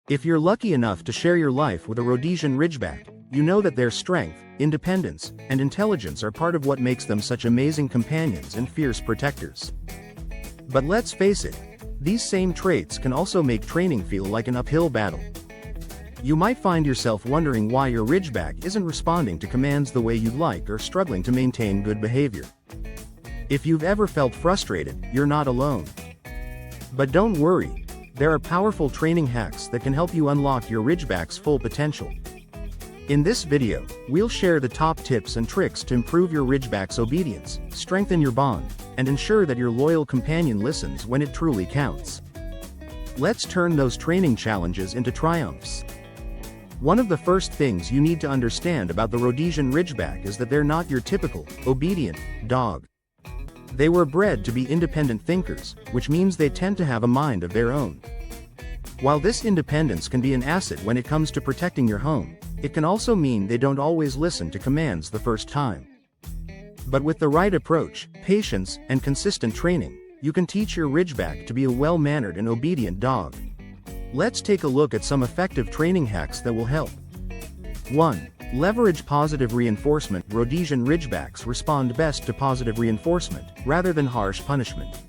If you're lucky enough to share your life with a Rhodesian Ridgeback, you know that their strength, independence, and intelligence are part of what makes them such amazing companions and fierce protectors. But let's face it, these same traits can also make training feel like an uphill battle. You might find yourself wondering why your Ridgeback isn't responding to commands the way you'd like or struggling to maintain good behavior. If you've ever felt frustrated, you're not alone. But don't worry, there are powerful training hacks that can help you unlock your Ridgeback's full potential. In this video, we'll share the top tips and tricks to improve your Ridgeback's obedience, strengthen your bond, and ensure that your loyal companion listens when it truly counts. Let's turn those training challenges into triumphs. One of the first things you need to understand about the Rhodesian Ridgeback is that they're not your typical, obedient dog. They were bred to be independent thinkers, which means they tend to have a mind of their own. While this independence can be an asset when it comes to protecting your home, it can also mean they don't always listen to commands the first time. But with the right approach, patience, and consistent training, you can teach your Ridgeback to be a well-mannered and obedient dog. Let's take a look at some effective training hacks that will help. 1. Leverage positive reinforcement. Rhodesian Ridgebacks respond best to positive reinforcement, rather than harsh punishment.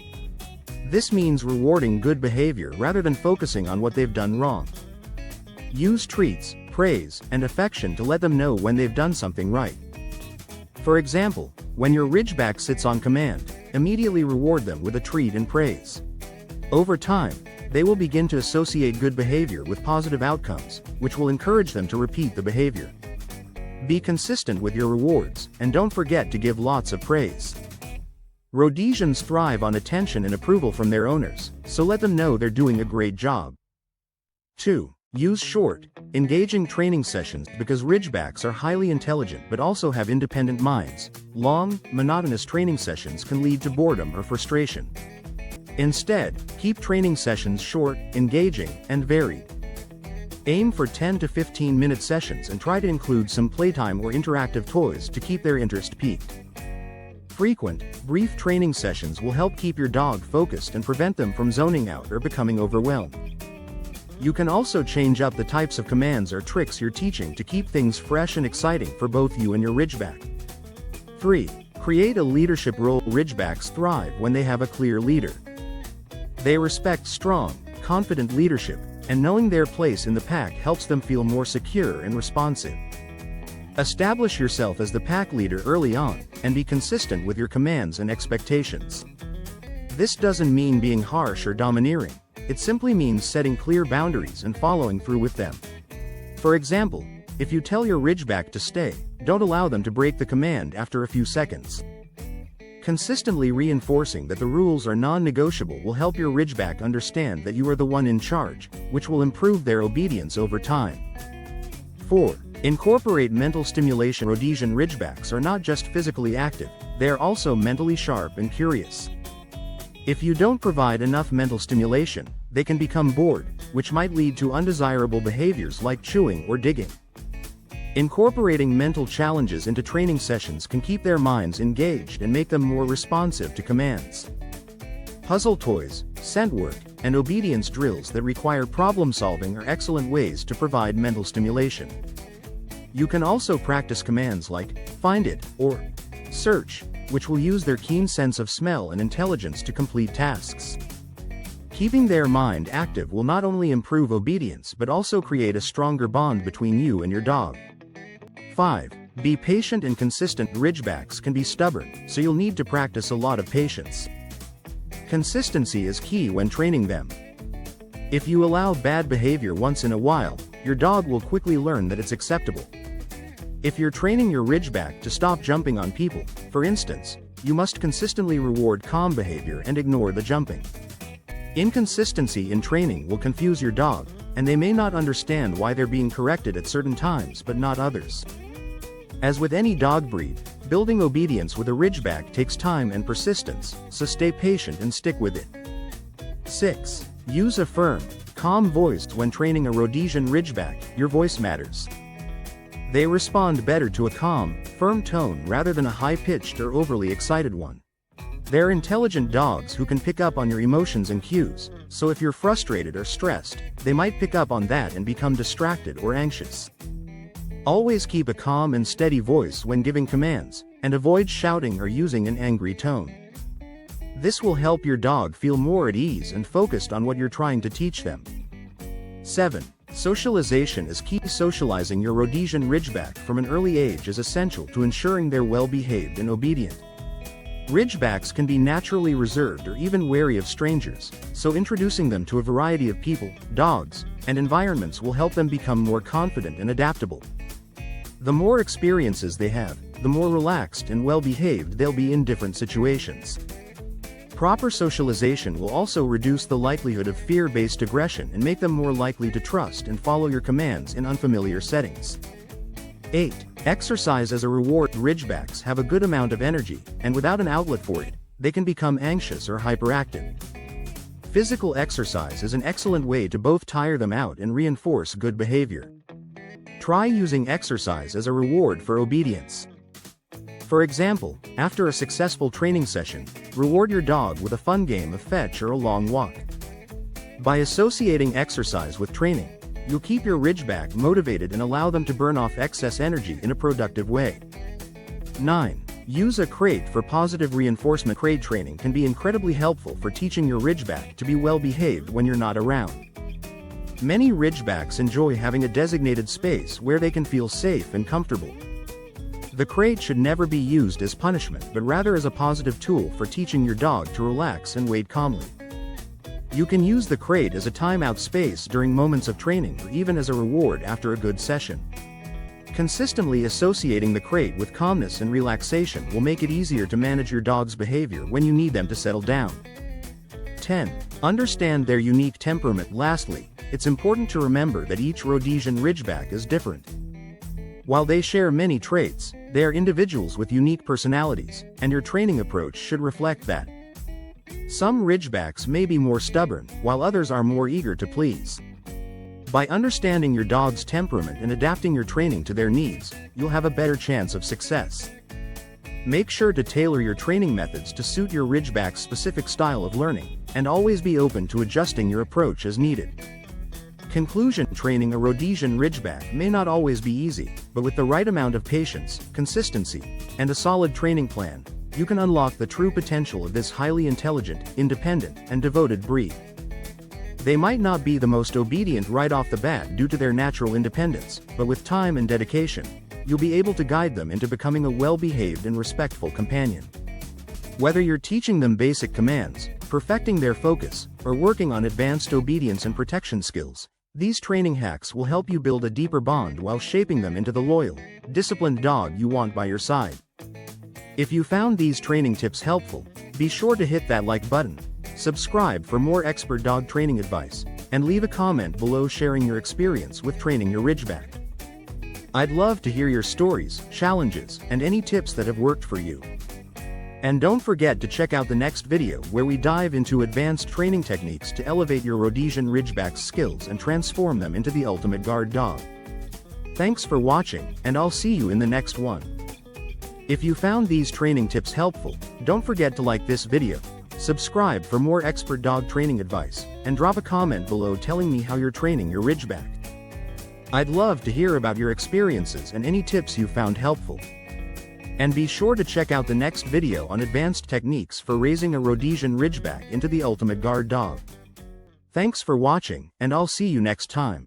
This means rewarding good behavior rather than focusing on what they've done wrong. Use treats, praise, and affection to let them know when they've done something right. For example, when your Ridgeback sits on command, immediately reward them with a treat and praise. Over time, they will begin to associate good behavior with positive outcomes, which will encourage them to repeat the behavior. Be consistent with your rewards, and don't forget to give lots of praise. Rhodesians thrive on attention and approval from their owners, so let them know they're doing a great job. 2. Use short, engaging training sessions. Because Ridgebacks are highly intelligent but also have independent minds, long, monotonous training sessions can lead to boredom or frustration. Instead, keep training sessions short, engaging, and varied. Aim for 10 to 15-minute sessions and try to include some playtime or interactive toys to keep their interest piqued. Frequent, brief training sessions will help keep your dog focused and prevent them from zoning out or becoming overwhelmed. You can also change up the types of commands or tricks you're teaching to keep things fresh and exciting for both you and your Ridgeback. 3. Create a leadership role. Ridgebacks thrive when they have a clear leader. They respect strong, confident leadership, and knowing their place in the pack helps them feel more secure and responsive. Establish yourself as the pack leader early on, and be consistent with your commands and expectations. This doesn't mean being harsh or domineering. It simply means setting clear boundaries and following through with them. For example, if you tell your Ridgeback to stay, don't allow them to break the command after a few seconds. Consistently reinforcing that the rules are non-negotiable will help your Ridgeback understand that you are the one in charge, which will improve their obedience over time. 4. Incorporate mental stimulation. Rhodesian Ridgebacks are not just physically active, they are also mentally sharp and curious. If you don't provide enough mental stimulation, they can become bored, which might lead to undesirable behaviors like chewing or digging. Incorporating mental challenges into training sessions can keep their minds engaged and make them more responsive to commands. Puzzle toys, scent work, and obedience drills that require problem-solving are excellent ways to provide mental stimulation. You can also practice commands like find it or search, which will use their keen sense of smell and intelligence to complete tasks. Keeping their mind active will not only improve obedience but also create a stronger bond between you and your dog. 5. Be patient and consistent. Ridgebacks can be stubborn, so you'll need to practice a lot of patience. Consistency is key when training them. If you allow bad behavior once in a while, your dog will quickly learn that it's acceptable. If you're training your Ridgeback to stop jumping on people, for instance, you must consistently reward calm behavior and ignore the jumping. Inconsistency in training will confuse your dog, and they may not understand why they're being corrected at certain times but not others. As with any dog breed, building obedience with a Ridgeback takes time and persistence, so stay patient and stick with it. 6. Use a firm, calm voice. When training a Rhodesian Ridgeback, your voice matters. They respond better to a calm, firm tone rather than a high-pitched or overly excited one. They're intelligent dogs who can pick up on your emotions and cues, so if you're frustrated or stressed, they might pick up on that and become distracted or anxious. Always keep a calm and steady voice when giving commands, and avoid shouting or using an angry tone. This will help your dog feel more at ease and focused on what you're trying to teach them. 7. Socialization is key. Socializing your Rhodesian Ridgeback from an early age is essential to ensuring they're well-behaved and obedient. Ridgebacks can be naturally reserved or even wary of strangers, so introducing them to a variety of people, dogs, and environments will help them become more confident and adaptable. The more experiences they have, the more relaxed and well-behaved they'll be in different situations. Proper socialization will also reduce the likelihood of fear-based aggression and make them more likely to trust and follow your commands in unfamiliar settings. 8. Exercise as a reward. Ridgebacks have a good amount of energy, and without an outlet for it, they can become anxious or hyperactive. Physical exercise is an excellent way to both tire them out and reinforce good behavior. Try using exercise as a reward for obedience. For example, after a successful training session, reward your dog with a fun game of fetch or a long walk. By associating exercise with training, you'll keep your Ridgeback motivated and allow them to burn off excess energy in a productive way. 9. Use a crate for positive reinforcement. Crate training can be incredibly helpful for teaching your Ridgeback to be well-behaved when you're not around. Many Ridgebacks enjoy having a designated space where they can feel safe and comfortable. The crate should never be used as punishment but rather as a positive tool for teaching your dog to relax and wait calmly. You can use the crate as a timeout space during moments of training or even as a reward after a good session. Consistently associating the crate with calmness and relaxation will make it easier to manage your dog's behavior when you need them to settle down. 10. Understand their unique temperament. Lastly, it's important to remember that each Rhodesian Ridgeback is different. While they share many traits, they are individuals with unique personalities, and your training approach should reflect that. Some Ridgebacks may be more stubborn, while others are more eager to please. By understanding your dog's temperament and adapting your training to their needs, you'll have a better chance of success. Make sure to tailor your training methods to suit your Ridgeback's specific style of learning, and always be open to adjusting your approach as needed. Conclusion: training a Rhodesian Ridgeback may not always be easy, but with the right amount of patience, consistency, and a solid training plan, you can unlock the true potential of this highly intelligent, independent, and devoted breed. They might not be the most obedient right off the bat due to their natural independence, but with time and dedication, you'll be able to guide them into becoming a well-behaved and respectful companion. Whether you're teaching them basic commands, perfecting their focus, or working on advanced obedience and protection skills, these training hacks will help you build a deeper bond while shaping them into the loyal, disciplined dog you want by your side. If you found these training tips helpful, be sure to hit that like button, subscribe for more expert dog training advice, and leave a comment below sharing your experience with training your Ridgeback. I'd love to hear your stories, challenges, and any tips that have worked for you. And don't forget to check out the next video where we dive into advanced training techniques to elevate your Rhodesian Ridgeback's skills and transform them into the ultimate guard dog. Thanks for watching, and I'll see you in the next one. If you found these training tips helpful, don't forget to like this video, subscribe for more expert dog training advice, and drop a comment below telling me how you're training your Ridgeback. I'd love to hear about your experiences and any tips you found helpful. And be sure to check out the next video on advanced techniques for raising a Rhodesian Ridgeback into the ultimate guard dog. Thanks for watching, and I'll see you next time.